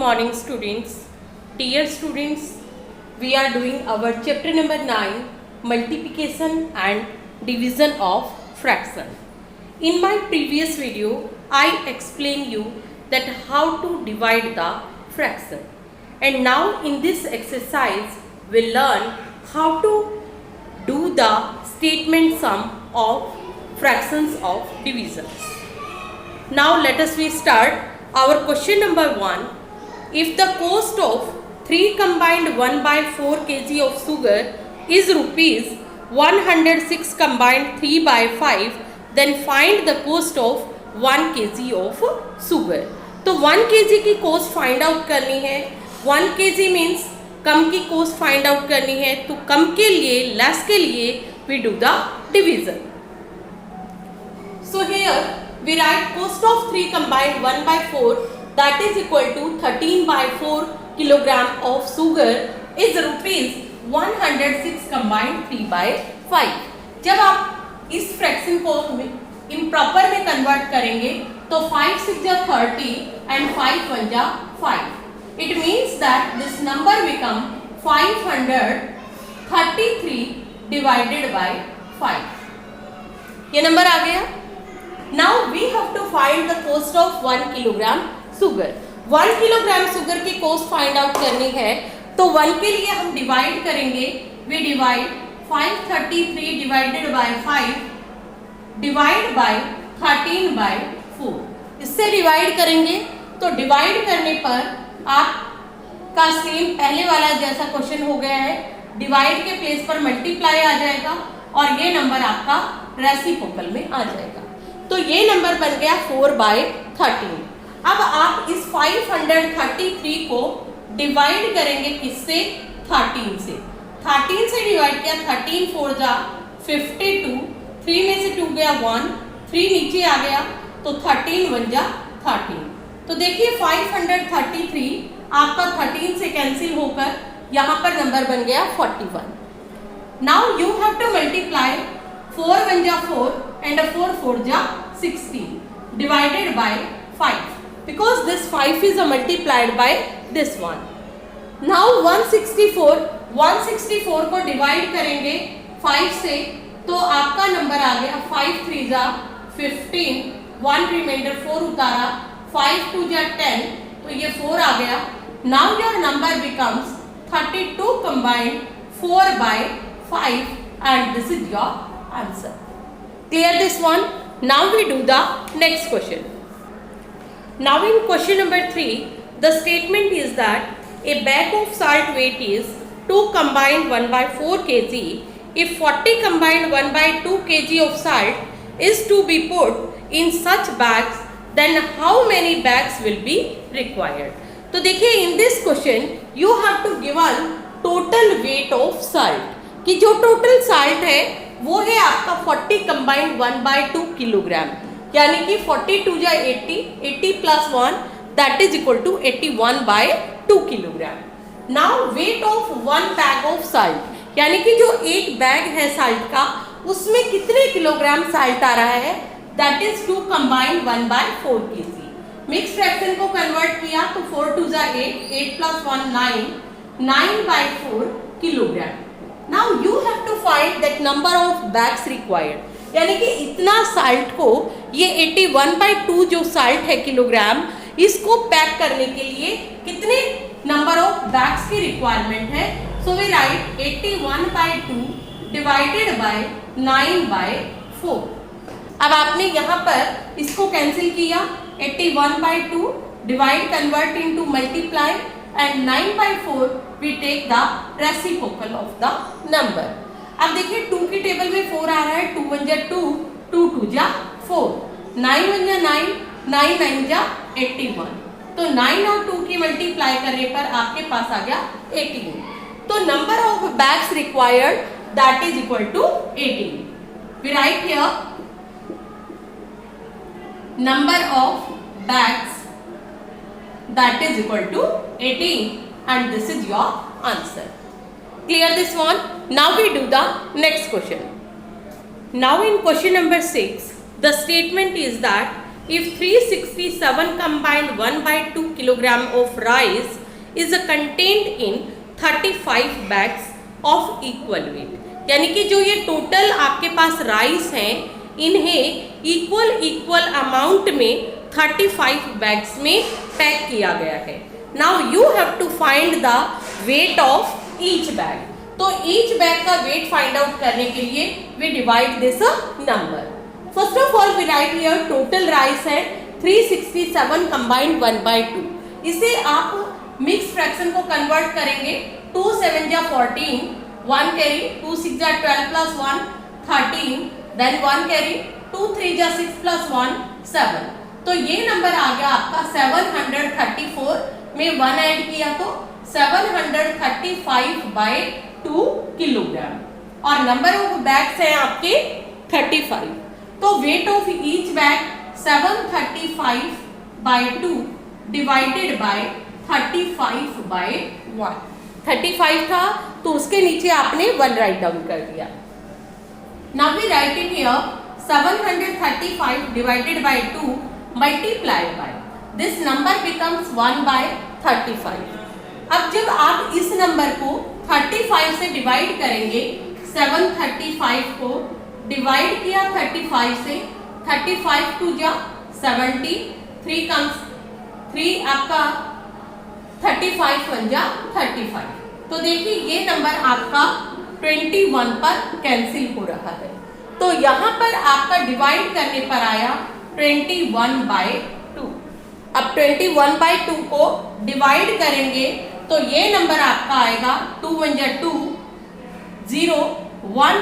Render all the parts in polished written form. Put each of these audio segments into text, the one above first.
morning students. Dear students, we are doing our chapter number 9, multiplication and division of fraction. In my previous video, I explained you that how to divide the fraction. And now in this exercise, we'll learn how to do the statement sum of fractions of divisions. Now let us start our question number 1. If the cost of 3 combined 1/4 kg of sugar is rupees 106 combined 3/5, then find the cost of 1 kg of sugar. तो 1 kg की cost find out करनी है. 1 kg means कम की cost find out करनी है. तो कम के लिए, less के लिए we do the division. So here we write cost of 3 combined 1/4, that is equal to 13/4 kilogram of sugar is rupees 106 combined 3/5. जब आप इस फ्रैक्शन को इम्प्रॉपर में कन्वर्ट करेंगे तो 5 6 जा 30 and 5 1 जा 5. It means that this number become 533 divided by 5. ये नंबर आ गया. Now we have to find the cost of 1 kilogram sugar. 1 kilogram sugar की cost find out करनी है. तो 1 के लिए हम divide करेंगे. We divide 533 divided by 5 divide by 13/4. इससे divide करेंगे तो divide करने पर आपका सेम पहले वाला जैसा क्वेश्चन हो गया है. divide के प्लेस पर multiply आ जाएगा और ये नंबर आपका रेसिप्रोकल में आ जाएगा. तो ये नंबर बन गया 4/13. अब आप इस 533 को डिवाइड करेंगे किससे? 13 से. 13 से डिवाइड किया. 13 4 जा 52. 3 में से 2 गया 1. 3 नीचे आ गया तो 13 1 जा 13. तो देखिए 533 आपका 13 से कैंसिल होकर यहाँ पर नंबर बन गया 41. Now you have to multiply 4 1 जा 4 and 4 4 जा 16 divided by 5 because this 5 is multiplied by this one. Now 164 को डिवाइड करेंगे 5 से तो आपका नंबर आ गया 5 3 जा 15. 1 रिमाइंडर 4 उतारा. 5 2 जा 10 तो ये 4 आ गया. Now your number becomes 32 combined 4/5 and this is your answer. Clear this one? Now we do the next question. Now in question number 3, the statement is that a bag of salt weight is 2 combined 1/4 kg. If 40 combined 1/2 kg of salt is to be put in such bags, then how many bags will be required? तो देखिए in this question you have to given total weight of salt. कि जो total salt है वो है आपका 40 combined 1/2 kilogram. यानी कि 42 जा 80, 80 + 1 that is equal to 81/2 kilogram. Now weight of 1 bag of salt, यानी कि जो एक बैग है साल्ट का उसमें कितने किलोग्राम साल्ट आ रहा है? That is 2 combined 1/4 kg. Mix fraction को कन्वर्ट किया तो 4 2 जा 8, 8 + 1 9, 9/4 kilogram. Now you have to find that number of bags required. यानी कि इतना साल्ट को, ये 81/2 जो साल्ट है किलोग्राम, इसको पैक करने के लिए कितने नंबर ऑफ बैग्स की रिक्वायरमेंट है? So we write 81/2 divided by 9/4. अब आपने यहाँ पर इसको कैंसिल किया. 81/2 divide convert into multiply and 9/4 we take the reciprocal of the number. अब देखिए 2 की टेबल में 4 आ रहा है. 2 1 जा 2, 2 2 जा 4, 9 1 जा 9, 9 9 जा 81. तो 9 और 2 की मल्टीप्लाई करने पर आपके पास आ गया 18. तो number of bags required that is equal to 18. We write here number of bags that is equal to 18 and this is your answer. Clear this one? Now we do the next question. Now in question number 6, the statement is that if 367 combined 1/2 kilogram of rice is contained in 35 bags of equal weight, यानी कि जो ये total आपके पास rice हैं इन्हें equal amount में 35 bags में pack किया गया है। Now you have to find the weight of each bag. तो ईच बैग का वेट फाइंड आउट करने के लिए we divide this number. First of all we write here total rice है 367 कंबाइंड 1/2। इसे आप मिक्स फ्रैक्शन को कन्वर्ट करेंगे, 2 7 जा 14, 1 कैरी, 2 6 जा 12 प्लस 1 13, देन 1 कैरी, 2 3 जा 6 प्लस 1 7। तो ये नंबर आ गया आपका 734 में 1 ऐड किया तो 735/2 किलोग्राम, और नंबर ऑफ बैग्स हैं आपके 35। तो wait of each bag 735/2 divided by 35/1। 35 था तो उसके नीचे आपने 1 राइट डाउन कर दिया। Now we write it here 735 divided by 2 multiplied by this number becomes 1/35। अब जब आप इस नंबर को 35 से डिवाइड करेंगे, 735 को डिवाइड किया 35 से, 35 2 जा 70, 3 कम्स 3 आपका 35 1 जा 35। तो देखिए ये नंबर आपका 21 पर कैंसिल हो रहा है। तो यहाँ पर आपका डिवाइड करने पर आया 21/2। अब 21/2 को डिवाइड करेंगे तो ये नंबर आपका आएगा 2 1 जा 2, 0 1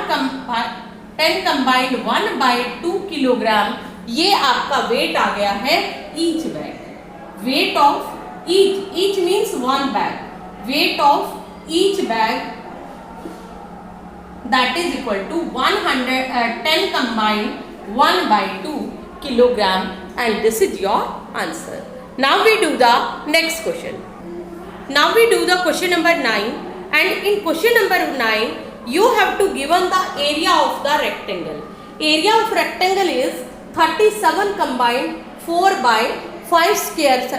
10 कंबाइंड 1/2 किलोग्राम। ये आपका वेट आ गया है each bag. Wait of each means 1 bag. Wait of each bag that is equal to 10 combined 1/2 kilogram, and this is your answer. Now we do the next question. Now we do the question number 9, and in question number 9 you have to given the area of the rectangle. Area of rectangle is 37 combined 4/5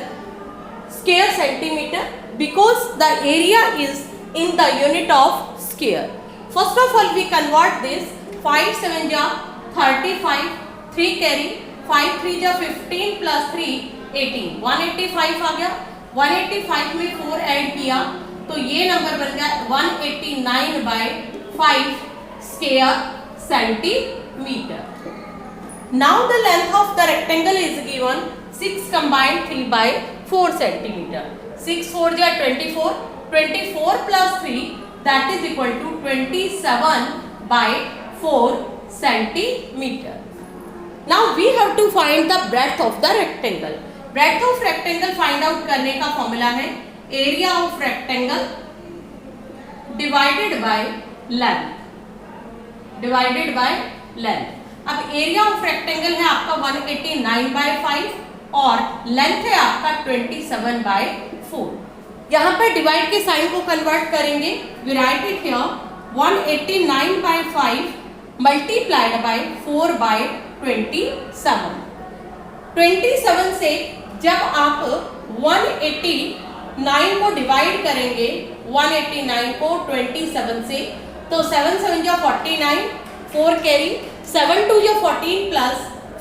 square centimeter, because the area is in the unit of square. First of all we convert this, 5 7 जा 35, 3 carry, 5 3 जा 15 plus 3 18, 185 आ गया। 185 में 4 add किया तो ये number बन गया 189/5 square centimetre. Now the length of the rectangle is given 6 combined 3/4 centimetre. 6 4 जा 24, 24 plus 3 that is equal to 27/4 centimeter. Now we have to find the breadth of the rectangle. Breadth of rectangle find out करने का formula है area of rectangle divided by length, divided by length। अब area of rectangle है आपका 189/5 और length है आपका 27/4। यहाँ पर डिवाइड के साइन को कन्वर्ट करेंगे, we write it here 189/5 multiplied by 4/27। 27 से जब आप 189 को डिवाइड करेंगे, 189 को 27 से, तो 7 7 जा 49, 4 कैरी, 7 2 जा 14 plus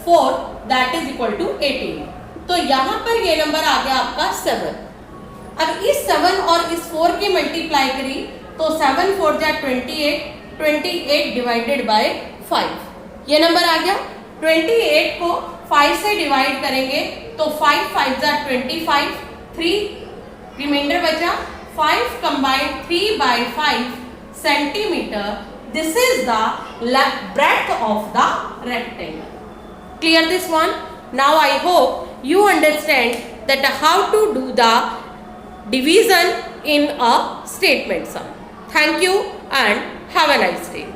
4 that is equal to 18। तो यहाँ पर ये नंबर आ गया आपका 7। अब इस 7 और इस 4 के मल्टीप्लाई करी तो 7 4 जा 28, 28 डिवाइडेड बाय 5 ये नंबर आ गया। 28 को 5 से डिवाइड करेंगे तो 5 5 जा 25, 3 रिमाइंडर बचा, 5 combined 3/5 centimetre. This is the breadth of the rectangle. Clear this one? Now I hope you understand that how to do the division in a statement sum. Thank you and have a nice day.